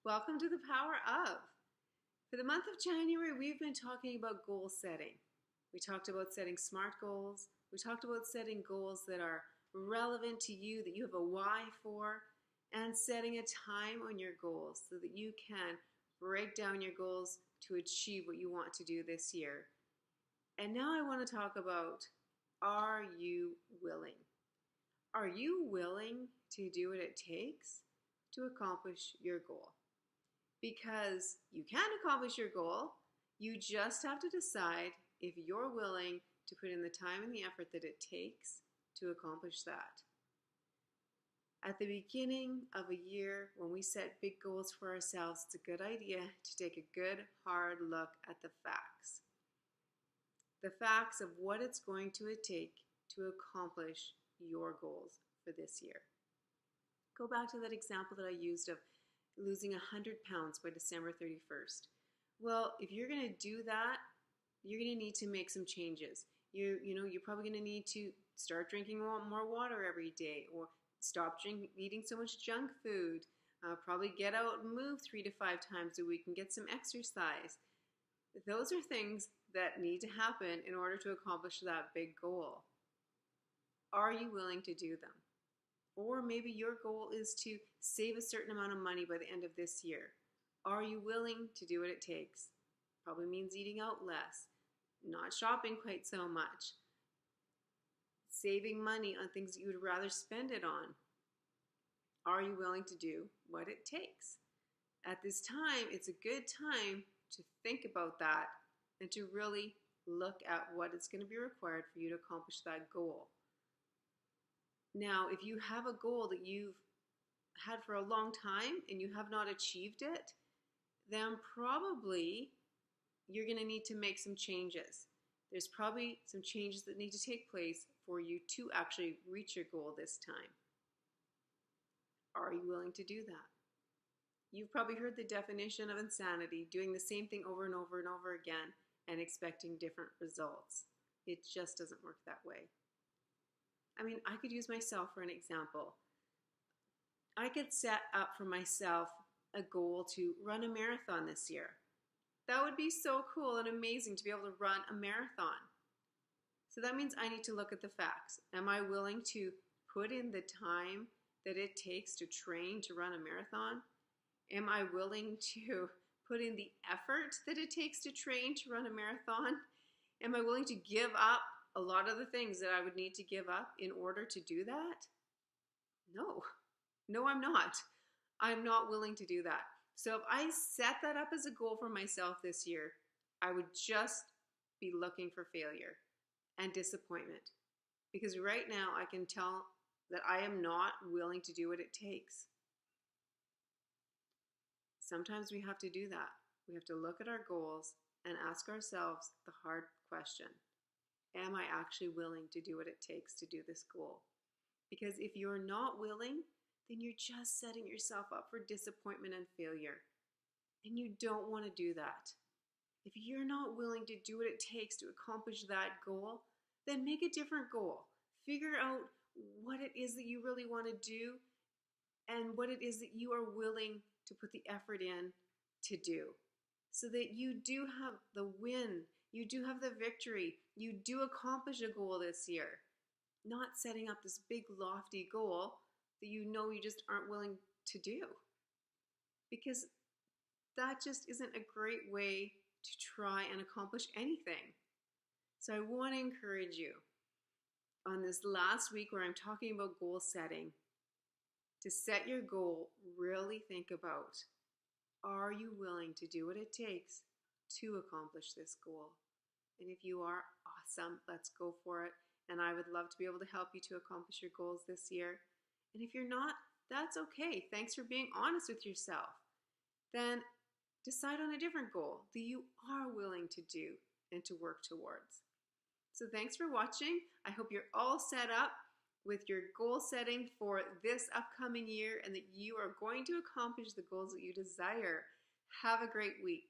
Welcome to the Power of. For the month of January, we've been talking about goal setting. We talked about setting SMART goals. We talked about setting goals that are relevant to you, that you have a why for, and setting a time on your goals so that you can break down your goals to achieve what you want to do this year. And now I want to talk about, are you willing? Are you willing to do what it takes to accomplish your goal? Because you can accomplish your goal, you just have to decide if you're willing to put in the time and the effort that it takes to accomplish that. At the beginning of a year, when we set big goals for ourselves, it's a good idea to take a good, hard look at the facts. The facts of what it's going to take to accomplish your goals for this year. Go back to that example that I used of losing 100 pounds by December 31st. Well, if you're going to do that, you're going to need to make some changes. You're probably going to need to start drinking more water every day, or stop eating so much junk food. Probably get out and move 3 to 5 times a week and get some exercise. Those are things that need to happen in order to accomplish that big goal. Are you willing to do them? Or maybe your goal is to save a certain amount of money by the end of this year. Are you willing to do what it takes? Probably means eating out less, not shopping quite so much, saving money on things that you would rather spend it on. Are you willing to do what it takes? At this time, it's a good time to think about that and to really look at what is going to be required for you to accomplish that goal. Now, if you have a goal that you've had for a long time and you have not achieved it, then probably you're going to need to make some changes. There's probably some changes that need to take place for you to actually reach your goal this time. Are you willing to do that? You've probably heard the definition of insanity, doing the same thing over and over and over again and expecting different results. It just doesn't work that way. I mean, I could use myself for an example. I could set up for myself a goal to run a marathon this year. That would be so cool and amazing to be able to run a marathon. So that means I need to look at the facts. Am I willing to put in the time that it takes to train to run a marathon? Am I willing to put in the effort that it takes to train to run a marathon? Am I willing to give up a lot of the things that I would need to give up in order to do that? No, I'm not. I'm not willing to do that. So if I set that up as a goal for myself this year, I would just be looking for failure and disappointment. Because right now I can tell that I am not willing to do what it takes. Sometimes we have to do that. We have to look at our goals and ask ourselves the hard question. Am I actually willing to do what it takes to do this goal? Because if you're not willing, then you're just setting yourself up for disappointment and failure. And you don't want to do that. If you're not willing to do what it takes to accomplish that goal, then make a different goal. Figure out what it is that you really want to do and what it is that you are willing to put the effort in to do, so that you do have the win, you do have the victory, you do accomplish a goal this year. Not setting up this big lofty goal that you know you just aren't willing to do, because that just isn't a great way to try and accomplish anything. So I want to encourage you on this last week where I'm talking about goal setting, to set your goal, really think about, are you willing to do what it takes to accomplish this goal? And if you are, awesome, let's go for it. And I would love to be able to help you to accomplish your goals this year. And if you're not, that's okay. Thanks for being honest with yourself. Then decide on a different goal that you are willing to do and to work towards. So thanks for watching. I hope you're all set up with your goal setting for this upcoming year and that you are going to accomplish the goals that you desire. Have a great week.